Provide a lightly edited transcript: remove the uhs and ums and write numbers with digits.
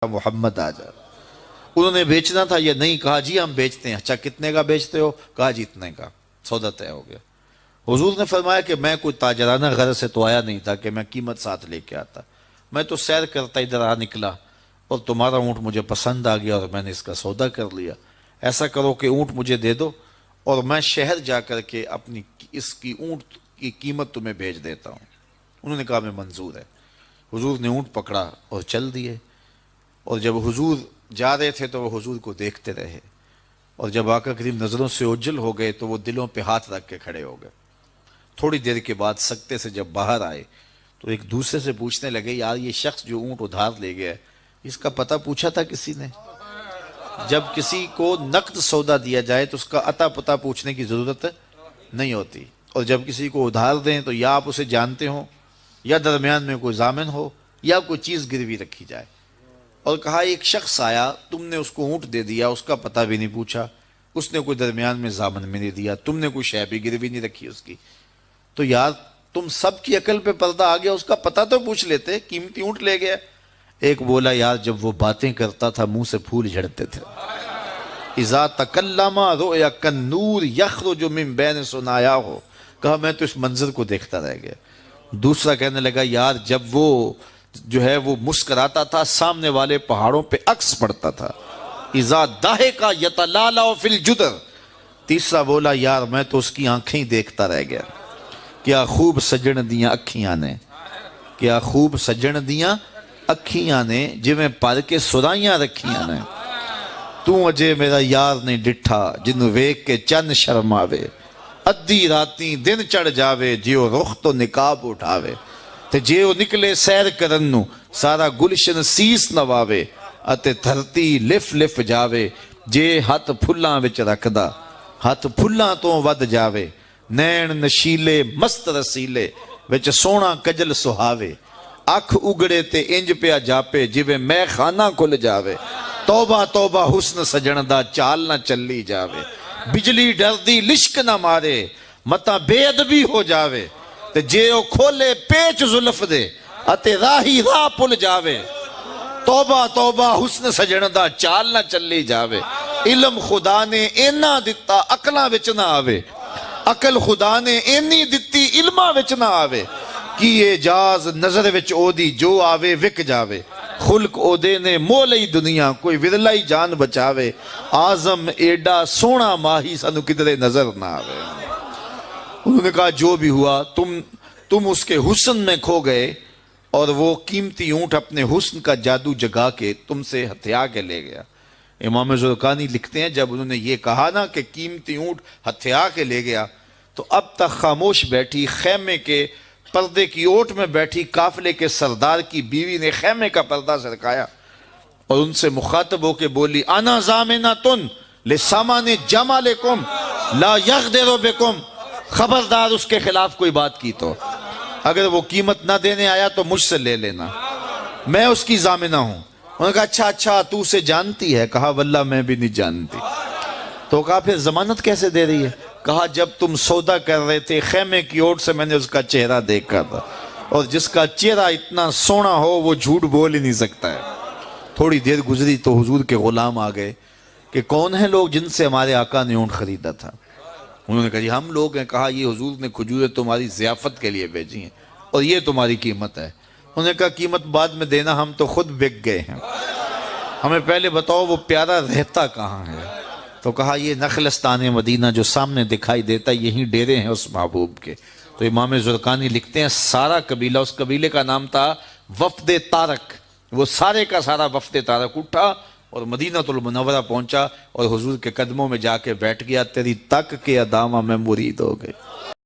محمد آ جا۔ انہوں نے بیچنا تھا یا نہیں، کہا جی ہم بیچتے ہیں۔ اچھا کتنے کا بیچتے ہو؟ کہا جی اتنے کا۔ سودا طے ہو گیا۔ حضور نے فرمایا کہ میں کوئی تاجرانہ غرض سے تو آیا نہیں تھا کہ میں قیمت ساتھ لے کے آتا، میں تو سیر کرتا ادھر آ نکلا اور تمہارا اونٹ مجھے پسند آ گیا اور میں نے اس کا سودا کر لیا۔ ایسا کرو کہ اونٹ مجھے دے دو اور میں شہر جا کر کے اپنی اس کی اونٹ کی قیمت تمہیں بھیج دیتا ہوں۔ انہوں نے کہا میں منظور ہے۔ حضور نے اونٹ پکڑا اور چل دیے، اور جب حضور جا رہے تھے تو وہ حضور کو دیکھتے رہے، اور جب آقا کریم نظروں سے اوجھل ہو گئے تو وہ دلوں پہ ہاتھ رکھ کے کھڑے ہو گئے۔ تھوڑی دیر کے بعد سکتے سے جب باہر آئے تو ایک دوسرے سے پوچھنے لگے یار یہ شخص جو اونٹ ادھار لے گیا اس کا پتہ پوچھا تھا کسی نے؟ جب کسی کو نقد سودا دیا جائے تو اس کا عطا پتہ پوچھنے کی ضرورت نہیں ہوتی، اور جب کسی کو ادھار دیں تو یا آپ اسے جانتے ہوں یا درمیان میں کوئی ضامن ہو یا کوئی چیز گروی رکھی جائے۔ اور کہا ایک شخص آیا، تم نے اس کو اونٹ دے دیا، اس کا پتہ بھی نہیں پوچھا، اس نے کوئی درمیان میں ضامن میں نہیں دیا، تم نے کوئی شے بھی گروی نہیں رکھی اس کی، تو یار تم سب کی عقل پہ پردہ آ گیا، اس کا پتہ تو پوچھ لیتے، قیمتی اونٹ لے گیا۔ ایک بولا یار جب وہ باتیں کرتا تھا منہ سے پھول جھڑتے تھے۔ اذا تکلم رؤیا کالنور یخرج من بین ثنایاہ، کہا میں تو اس منظر کو دیکھتا رہ گیا۔ دوسرا کہنے لگا یار جب وہ جو ہے وہ مسکراتا تھا سامنے والے پہاڑوں پہ عکس پڑتا تھا۔ اذا ضحک یتلالع فی الجدر، تیسرا بولا یار میں تو اس کی آنکھیں دیکھتا رہ گیا، کیا خوب سجن دیاں اکھیاں نے، کیا خوب سجن دیاں اکھیاں نے، جویں پر کے سرائیاں رکھیاں نے، تو اجے میرا یار نہیں ڈٹھا جنوں ویکھ کے چن شرماوے، ادھی راتیں دن چڑھ جاوے جیو رخ تو نقاب اٹھاوے، تے جیو نکلے سیر کرن نو سارا گلشن سیس نواوے، اتے دھرتی لف لف جاوے جے ہاتھ پھلاں وچ رکھدا ہاتھ پھلاں تو ود جاوے، نین نشیلے مست رسیلے وچ سونا کجل سہاوے، اکھ اگڑے تے انج پیا جاپے جویں میں خانہ کھل جاوے، توبہ توبہ حسن سجن دا چال نہ چلی جاوے، بجلی ڈردی لشک نہ مارے متا بے ادبی ہو جاوے، تے جے او کھولے پیچ زلف دے اتے راہی راہ پل جاوے، توبہ توبہ حسن سجن دا چال نہ چلی جاوے، علم خدا نے اینا دتا عقلاں وچ نہ آوے، عقل خدا نے اینی دتی علماں وچ نہ آوے، کی اعجاز نظر وچ او دی جو آوے وک جاوے، خلق او دے نے مولئی دنیا کوئی ورلائی جان بچاوے، آزم ایڈا سونا ماہی سانو کدرے نظر نہ آوے۔ انہوں نے کہا جو بھی ہوا تم اس کے حسن میں کھو گئے، اور وہ قیمتی اونٹ اپنے حسن کا جادو جگا کے تم سے ہتھیا کے لے گیا۔ امام زرقانی لکھتے ہیں جب انہوں نے یہ کہا نا کہ قیمتی اونٹ ہتھیا کے لے گیا تو اب تک خاموش بیٹھی خیمے کے پردے کی اوٹ میں بیٹھی قافلے کے سردار کی بیوی نے خیمے کا پردہ سرکایا اور ان سے مخاطب ہو کے بولی انا ضامنۃ لسامان جمالکم لا یغدر بکم، خبردار اس کے خلاف کوئی بات کی تو اگر وہ قیمت نہ دینے آیا تو مجھ سے لے لینا، میں اس کی ضامنہ ہوں۔ انہوں نے کہا اچھا تو اسے جانتی ہے؟ کہا واللہ میں بھی نہیں جانتی۔ تو کہا پھر ضمانت کیسے دے رہی ہے؟ کہا جب تم سودا کر رہے تھے خیمے کی اوٹ سے میں نے اس کا چہرہ دیکھا تھا، اور جس کا چہرہ اتنا سونا ہو وہ جھوٹ بول ہی نہیں سکتا ہے۔ تھوڑی دیر گزری تو حضور کے غلام آ گئے کہ کون ہیں لوگ جن سے ہمارے آقا نے اونٹ خریدا تھا؟ انہوں نے کہا جی ہم لوگ ہیں۔ کہا یہ حضور نے کھجوریں تمہاری ضیافت کے لیے بھیجی ہیں اور یہ تمہاری قیمت ہے۔ انہوں نے کہا قیمت بعد میں دینا، ہم تو خود بک گئے ہیں، ہمیں پہلے بتاؤ وہ پیارا رہتا کہاں ہے؟ تو کہا یہ نخلستان مدینہ جو سامنے دکھائی دیتا یہیں ڈیرے ہیں اس محبوب کے۔ تو امام زرقانی لکھتے ہیں سارا قبیلہ، اس قبیلے کا نام تھا وفد طارق، وہ سارے کا سارا وفد طارق اٹھا اور مدینہ المنورہ پہنچا اور حضور کے قدموں میں جا کے بیٹھ گیا، تیری تک کے ادامہ میں مرید ہو گئے۔